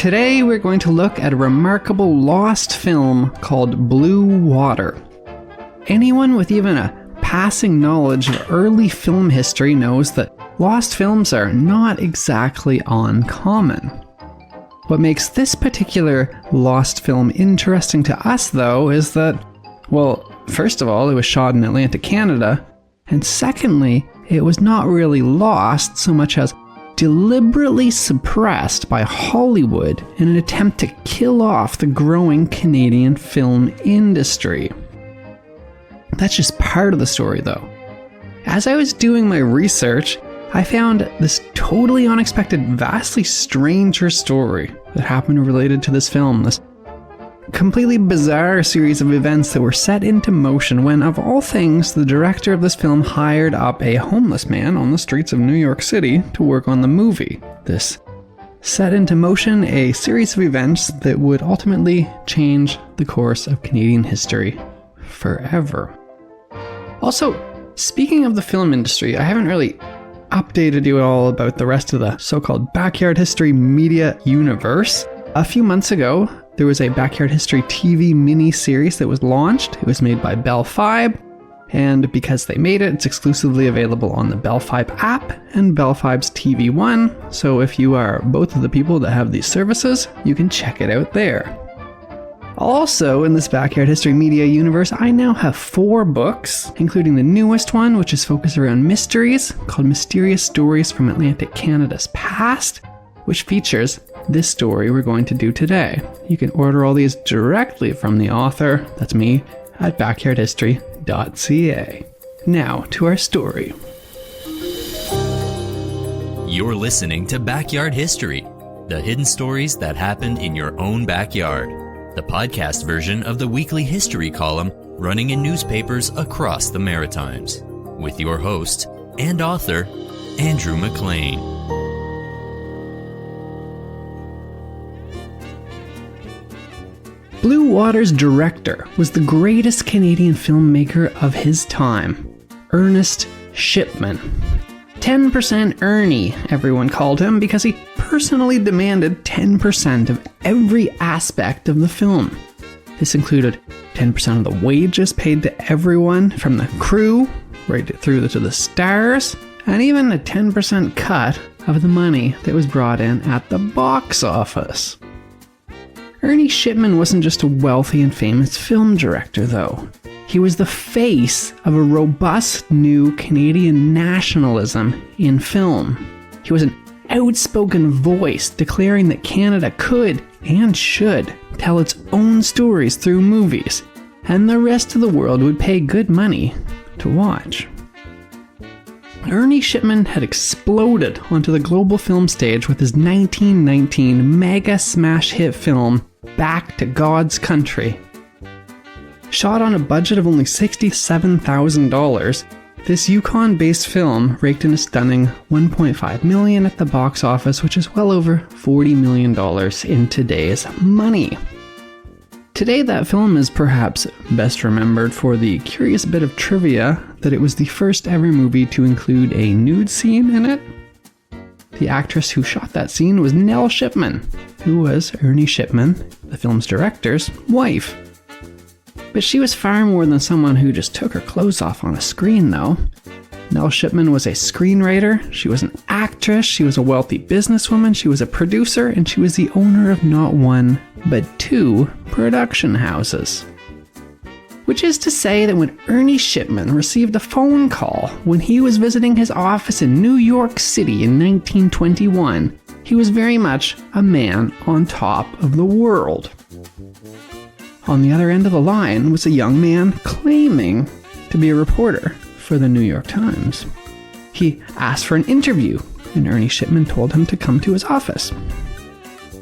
Today we're going to look at a remarkable lost film called Blue Water. Anyone with even a passing knowledge of early film history knows that lost films are not exactly uncommon. What makes this particular lost film interesting to us, though, is that, well, first of all, it was shot in Atlantic Canada, and secondly, it was not really lost so much as deliberately suppressed by Hollywood in an attempt to kill off the growing Canadian film industry. That's just part of the story, though. As I was doing my research, I found this totally unexpected, vastly stranger story that happened related to this film, this completely bizarre series of events that were set into motion when, of all things, the director of this film hired up a homeless man on the streets of New York City to work on the movie. This set into motion a series of events that would ultimately change the course of Canadian history forever. Also, speaking of the film industry, I haven't really updated you all about the rest of the so-called Backyard History media universe. A few months ago, there was a Backyard History TV mini-series that was launched. It was made by Bell Fibe, and because they made it, it's exclusively available on the Bell Fibe app and Bell Fibe's TV One, so if you are both of the people that have these services, you can check it out there. Also, in this Backyard History media universe, I now have 4 books, including the newest one, which is focused around mysteries, called Mysterious Stories from Atlantic Canada's Past, which features this story we're going to do today. You can order all these directly from the author, that's me, at backyardhistory.ca. Now, to our story. You're listening to Backyard History, the hidden stories that happened in your own backyard. The podcast version of the weekly history column running in newspapers across the Maritimes. With your host and author, Andrew McLean. Blue Water's director was the greatest Canadian filmmaker of his time, Ernest Shipman. 10% Ernie, everyone called him, because he personally demanded 10% of every aspect of the film. This included 10% of the wages paid to everyone, from the crew right through to the stars, and even a 10% cut of the money that was brought in at the box office. Ernie Shipman wasn't just a wealthy and famous film director, though. He was the face of a robust new Canadian nationalism in film. He was an outspoken voice declaring that Canada could and should tell its own stories through movies, and the rest of the world would pay good money to watch. Ernie Shipman had exploded onto the global film stage with his 1919 mega smash hit film, Back to God's Country. Shot on a budget of only $67,000, this Yukon-based film raked in a stunning $1.5 million at the box office, which is well over $40 million in today's money. Today, that film is perhaps best remembered for the curious bit of trivia that it was the first ever movie to include a nude scene in it. The actress who shot that scene was Nell Shipman, who was Ernie Shipman, the film's director's wife. But she was far more than someone who just took her clothes off on a screen, though. Nell Shipman was a screenwriter, she was an actress, she was a wealthy businesswoman, she was a producer, and she was the owner of not one, but 2 production houses. Which is to say that when Ernie Shipman received a phone call when he was visiting his office in New York City in 1921, he was very much a man on top of the world. On the other end of the line was a young man claiming to be a reporter for the New York Times. He asked for an interview, and Ernie Shipman told him to come to his office.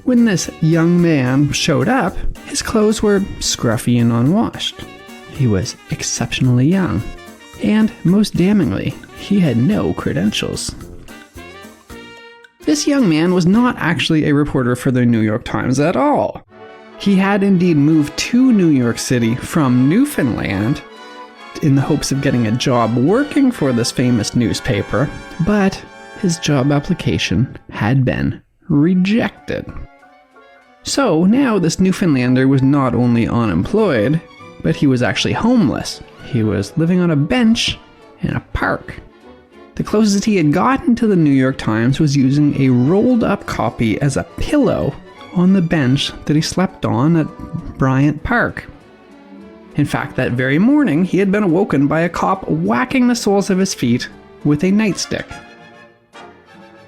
When this young man showed up, his clothes were scruffy and unwashed. He was exceptionally young, and most damningly, he had no credentials. This young man was not actually a reporter for the New York Times at all. He had indeed moved to New York City from Newfoundland in the hopes of getting a job working for this famous newspaper, but his job application had been rejected. So now this Newfoundlander was not only unemployed, but he was actually homeless. He was living on a bench in a park. The closest he had gotten to the New York Times was using a rolled up copy as a pillow on the bench that he slept on at Bryant Park. In fact, that very morning, he had been awoken by a cop whacking the soles of his feet with a nightstick.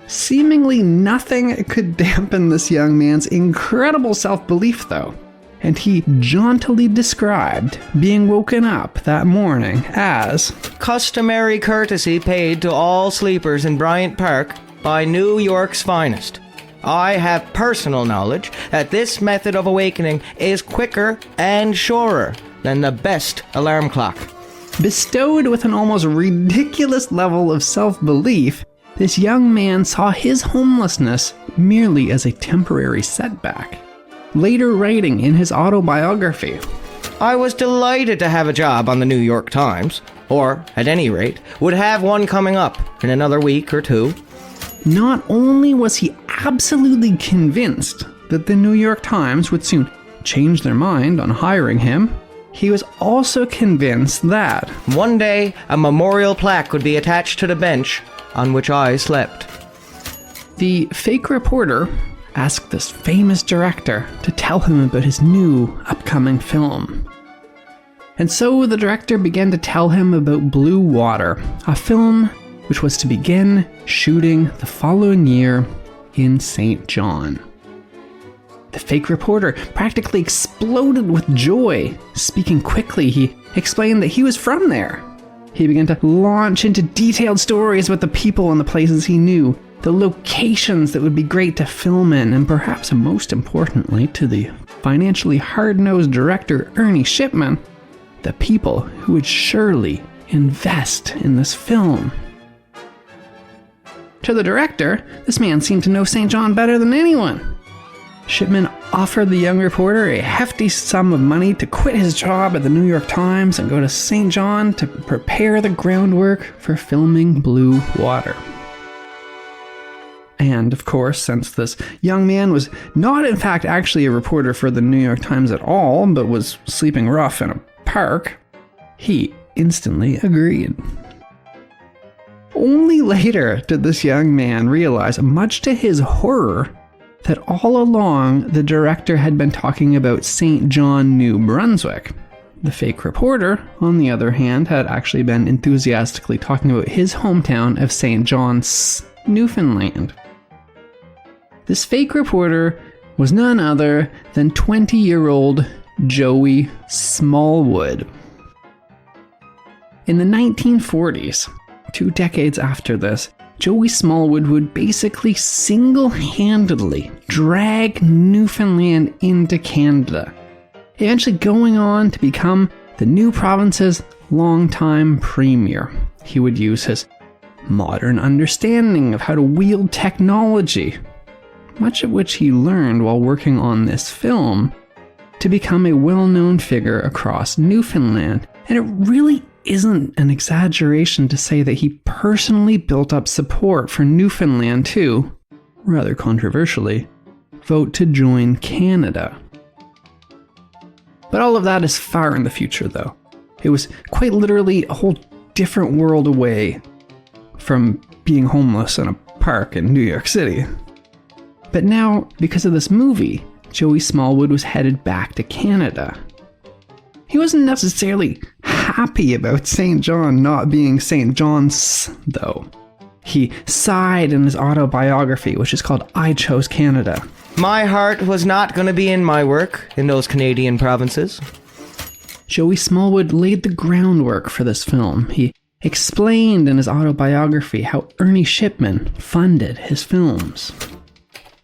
Seemingly nothing could dampen this young man's incredible self-belief, though, and he jauntily described being woken up that morning as customary courtesy paid to all sleepers in Bryant Park by New York's finest. I have personal knowledge that this method of awakening is quicker and surer than the best alarm clock. Bestowed with an almost ridiculous level of self-belief, this young man saw his homelessness merely as a temporary setback. Later writing in his autobiography, I was delighted to have a job on the New York Times, or, at any rate, would have one coming up in another week or two. Not only was he absolutely convinced that the New York Times would soon change their mind on hiring him, he was also convinced that one day a memorial plaque would be attached to the bench on which I slept. The fake reporter asked this famous director to tell him about his new upcoming film. And so the director began to tell him about Blue Water, a film which was to begin shooting the following year in St. John. The fake reporter practically exploded with joy. Speaking quickly, he explained that he was from there. He began to launch into detailed stories about the people and the places he knew, the locations that would be great to film in, and perhaps most importantly to the financially hard-nosed director Ernie Shipman, the people who would surely invest in this film. To the director, this man seemed to know St. John better than anyone. Shipman offered the young reporter a hefty sum of money to quit his job at the New York Times and go to St. John to prepare the groundwork for filming Blue Water. And, of course, since this young man was not in fact actually a reporter for the New York Times at all, but was sleeping rough in a park, he instantly agreed. Only later did this young man realize, much to his horror, that all along the director had been talking about St. John, New Brunswick. The fake reporter, on the other hand, had actually been enthusiastically talking about his hometown of St. John's, Newfoundland. This fake reporter was none other than 20-year-old Joey Smallwood. In the 1940s, 2 decades after this, Joey Smallwood would basically single-handedly drag Newfoundland into Canada, eventually going on to become the new province's longtime premier. He would use his modern understanding of how to wield technology, much of which he learned while working on this film, to become a well-known figure across Newfoundland. And it really isn't an exaggeration to say that he personally built up support for Newfoundland to, rather controversially, vote to join Canada. But all of that is far in the future, though. It was quite literally a whole different world away from being homeless in a park in New York City. But now, because of this movie, Joey Smallwood was headed back to Canada. He wasn't necessarily happy about St. John not being St. John's, though. He sighed in his autobiography, which is called I Chose Canada. My heart was not going to be in my work in those Canadian provinces. Joey Smallwood laid the groundwork for this film. He explained in his autobiography how Ernie Shipman funded his films.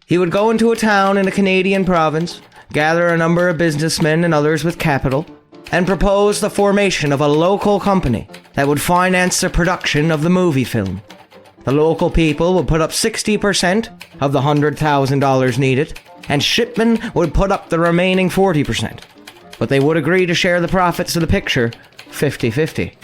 He would go into a town in a Canadian province, gather a number of businessmen and others with capital, and propose the formation of a local company that would finance the production of the movie film. The local people would put up 60% of the $100,000 needed, and Shipman would put up the remaining 40%. But they would agree to share the profits of the picture 50-50.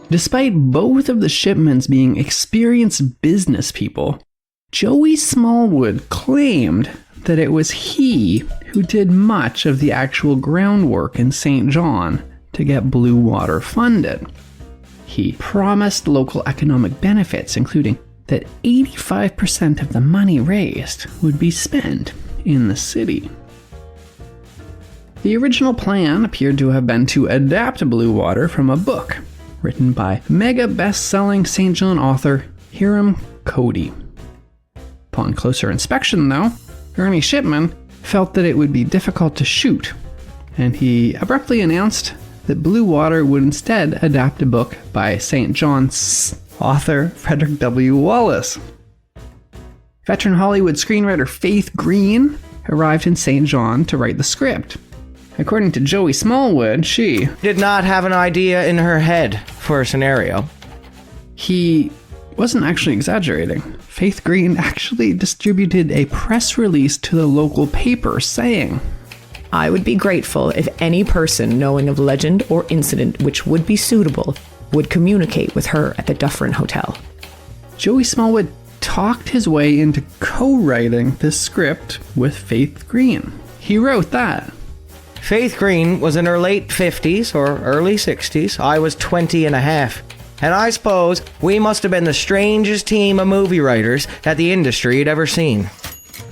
Despite both of the Shipmans being experienced business people, Joey Smallwood claimed that it was he who did much of the actual groundwork in St. John to get Blue Water funded. He promised local economic benefits, including that 85% of the money raised would be spent in the city. The original plan appeared to have been to adapt Blue Water from a book written by mega best-selling St. John author Hiram Cody. Upon closer inspection, though, Ernie Shipman felt that it would be difficult to shoot, and he abruptly announced that Blue Water would instead adapt a book by St. John's author Frederick W. Wallace. Veteran Hollywood screenwriter Faith Green arrived in St. John to write the script. According to Joey Smallwood, she did not have an idea in her head for a scenario. He wasn't actually exaggerating. Faith Green actually distributed a press release to the local paper saying, I would be grateful if any person knowing of legend or incident which would be suitable would communicate with her at the Dufferin Hotel. Joey Smallwood talked his way into co-writing this script with Faith Green. He wrote that. Faith Green was in her late 50s or early 60s. I was 20 and a half. And I suppose we must have been the strangest team of movie writers that the industry had ever seen.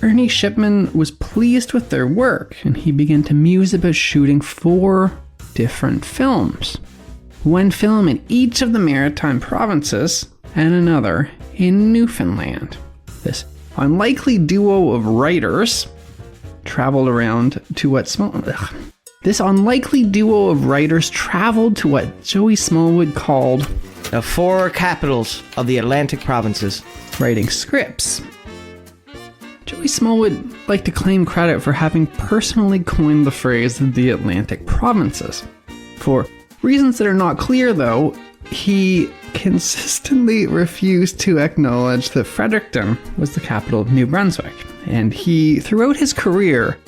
Ernie Shipman was pleased with their work, and he began to muse about shooting 4 different films. One film in each of the Maritime provinces, and another in Newfoundland. This unlikely duo of writers traveled to what Joey Smallwood called the 4 capitals of the Atlantic provinces, writing scripts. Joey Smallwood liked to claim credit for having personally coined the phrase the Atlantic provinces. For reasons that are not clear, though, he consistently refused to acknowledge that Fredericton was the capital of New Brunswick, and he, throughout his career,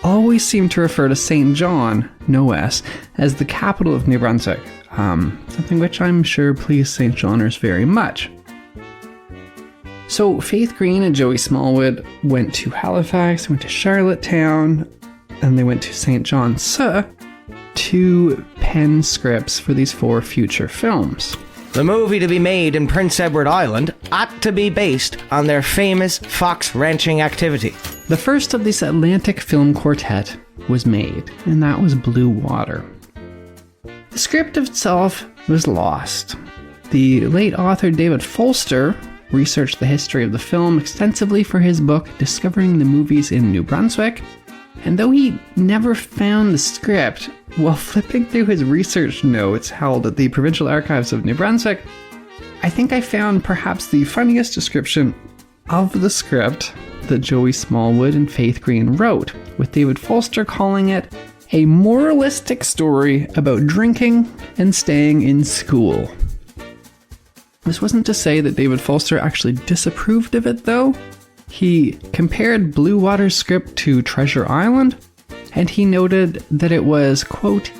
always seemed to refer to St. John, no S, as the capital of New Brunswick, something which I'm sure pleased St. Johners very much. So Faith Green and Joey Smallwood went to Halifax, went to Charlottetown, and they went to St. John's to pen scripts for these 4 future films. The movie to be made in Prince Edward Island ought to be based on their famous fox ranching activity. The first of this Atlantic film quartet was made, and that was Blue Water. The script itself was lost. The late author David Folster researched the history of the film extensively for his book Discovering the Movies in New Brunswick, and though he never found the script, while flipping through his research notes held at the Provincial Archives of New Brunswick, I think I found perhaps the funniest description of the script that Joey Smallwood and Faith Green wrote, with David Folster calling it a moralistic story about drinking and staying in school. This wasn't to say that David Folster actually disapproved of it, though. He compared Blue Water's script to Treasure Island, and he noted that it was, quote,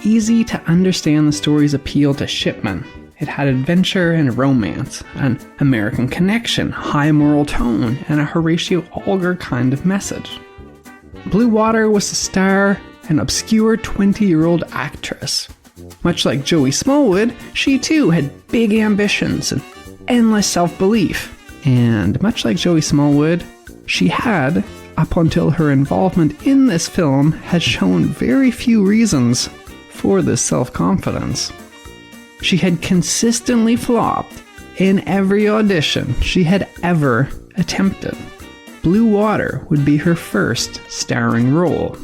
easy to understand the story's appeal to Shipman. It had adventure and romance, an American connection, high moral tone, and a Horatio Alger kind of message. Blue Water was to star an obscure 20-year-old actress. Much like Joey Smallwood, she too had big ambitions and endless self-belief. And much like Joey Smallwood, she had, up until her involvement in this film, had shown very few reasons for this self-confidence. She had consistently flopped in every audition she had ever attempted. Blue Water would be her first starring role.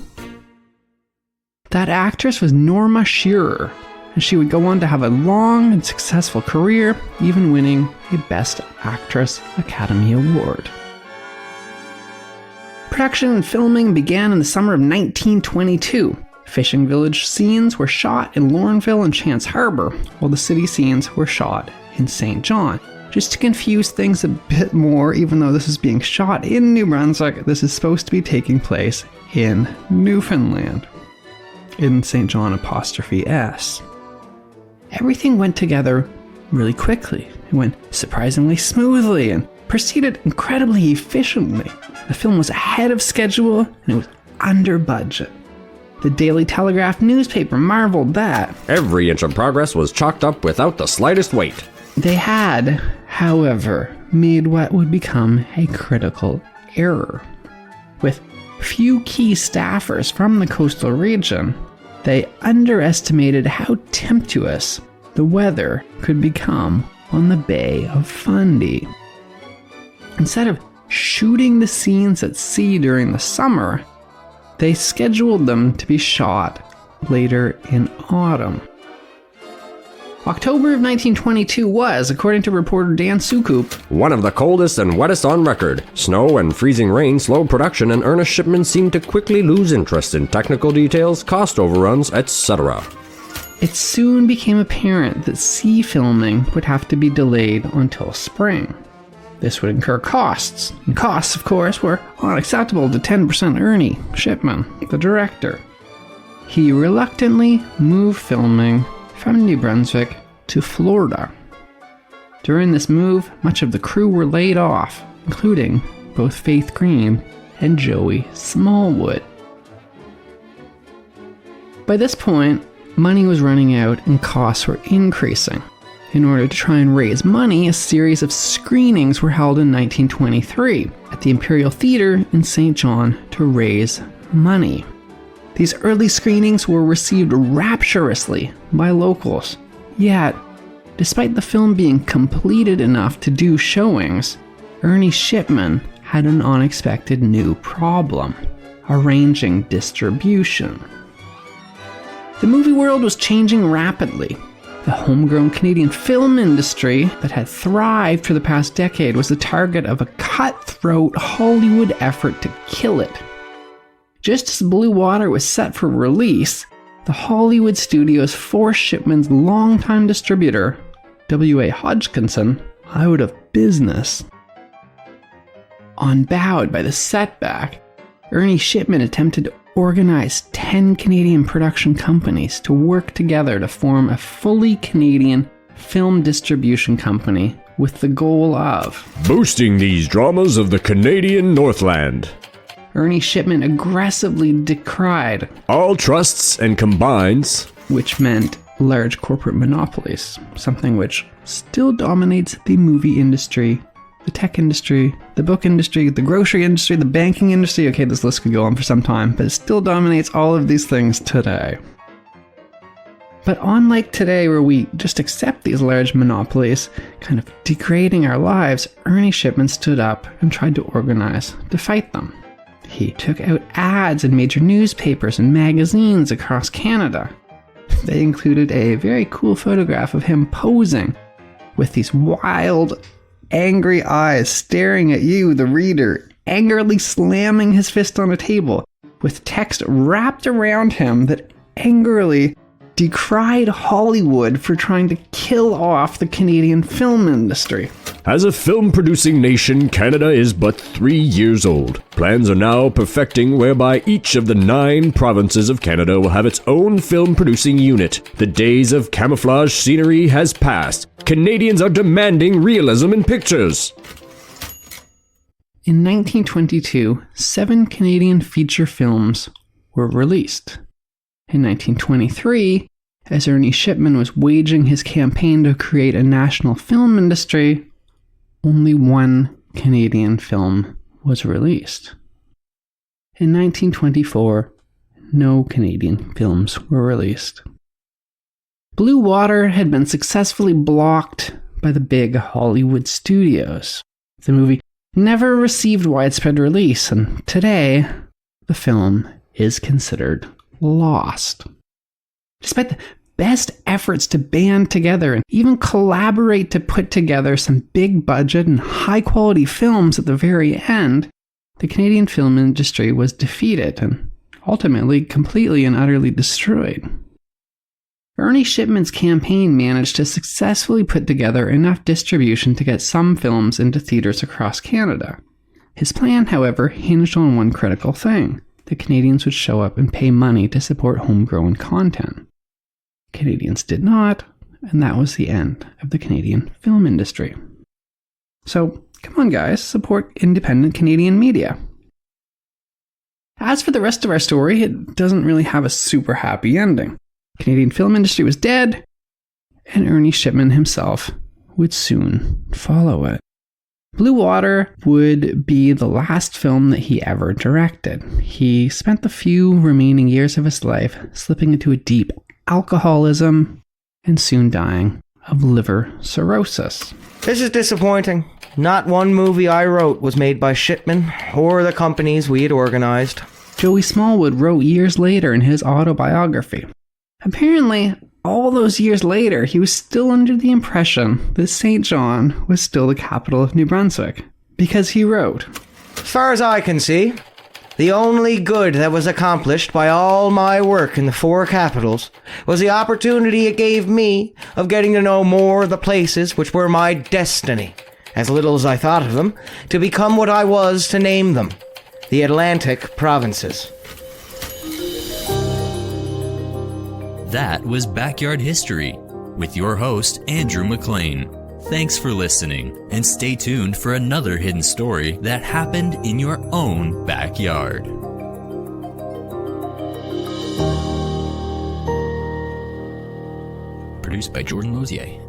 That actress was Norma Shearer, and she would go on to have a long and successful career, even winning a Best Actress Academy Award. Production and filming began in the summer of 1922. Fishing village scenes were shot in Lornville and Chance Harbor, while the city scenes were shot in St. John. Just to confuse things a bit more, even though this is being shot in New Brunswick, this is supposed to be taking place in Newfoundland, in St. John 'S. Everything went together really quickly. It went surprisingly smoothly, and proceeded incredibly efficiently. The film was ahead of schedule and it was under budget. The Daily Telegraph newspaper marveled that every inch of progress was chalked up without the slightest weight. They had, however, made what would become a critical error. With few key staffers from the coastal region, they underestimated how tempestuous the weather could become on the Bay of Fundy. Instead of shooting the scenes at sea during the summer, they scheduled them to be shot later in autumn. October of 1922 was, according to reporter Dan Soucoup, one of the coldest and wettest on record. Snow and freezing rain slowed production, and Ernest Shipman seemed to quickly lose interest in technical details, cost overruns, etc. It soon became apparent that sea filming would have to be delayed until spring. This would incur costs, and costs, of course, were unacceptable to 10% Ernie Shipman, the director. He reluctantly moved filming from New Brunswick to Florida. During this move, much of the crew were laid off, including both Faith Green and Joey Smallwood. By this point, money was running out and costs were increasing. In order to try and raise money, a series of screenings were held in 1923 at the Imperial Theatre in St. John to raise money. These early screenings were received rapturously by locals. Yet, despite the film being completed enough to do showings, Ernie Shipman had an unexpected new problem: arranging distribution. The movie world was changing rapidly. The homegrown Canadian film industry that had thrived for the past decade was the target of a cutthroat Hollywood effort to kill it. Just as Blue Water was set for release, the Hollywood studios forced Shipman's longtime distributor, W.A. Hodgkinson, out of business. Unbowed by the setback, Ernie Shipman attempted to organize 10 Canadian production companies to work together to form a fully Canadian film distribution company with the goal of boosting these dramas of the Canadian Northland. Ernie Shipman aggressively decried all trusts and combines, which meant large corporate monopolies, something which still dominates the movie industry, the tech industry, the book industry, the grocery industry, the banking industry. Okay, this list could go on for some time, but it still dominates all of these things today. But unlike today, where we just accept these large monopolies, kind of degrading our lives, Ernie Shipman stood up and tried to organize to fight them. He took out ads in major newspapers and magazines across Canada. They included a very cool photograph of him posing with these wild, angry eyes staring at you, the reader, angrily slamming his fist on a table, with text wrapped around him that angrily decried Hollywood for trying to kill off the Canadian film industry. As a film-producing nation, Canada is but 3 years old. Plans are now perfecting whereby each of the 9 provinces of Canada will have its own film-producing unit. The days of camouflage scenery has passed. Canadians are demanding realism in pictures. In 1922, 7 Canadian feature films were released. In 1923, as Ernie Shipman was waging his campaign to create a national film industry, only 1 Canadian film was released. In 1924, no Canadian films were released. Blue Water had been successfully blocked by the big Hollywood studios. The movie never received widespread release, and today, the film is considered lost. Despite the best efforts to band together and even collaborate to put together some big budget and high quality films at the very end, the Canadian film industry was defeated and ultimately completely and utterly destroyed. Ernie Shipman's campaign managed to successfully put together enough distribution to get some films into theaters across Canada. His plan, however, hinged on one critical thing: the Canadians would show up and pay money to support homegrown content. Canadians did not, and that was the end of the Canadian film industry. So, come on guys, support independent Canadian media. As for the rest of our story, it doesn't really have a super happy ending. Canadian film industry was dead, and Ernie Shipman himself would soon follow it. Blue Water would be the last film that he ever directed. He spent the few remaining years of his life slipping into a deep alcoholism and soon dying of liver cirrhosis. This is disappointing. Not one movie I wrote was made by Shipman or the companies we had organized. Joey Smallwood wrote years later in his autobiography. Apparently, all those years later, he was still under the impression that St. John was still the capital of New Brunswick, because he wrote, As far as I can see, the only good that was accomplished by all my work in the four capitals was the opportunity it gave me of getting to know more of the places which were my destiny, as little as I thought of them, to become what I was to name them, the Atlantic Provinces. That was Backyard History with your host, Andrew McLean. Thanks for listening, and stay tuned for another hidden story that happened in your own backyard. Produced by Jordan Lozier.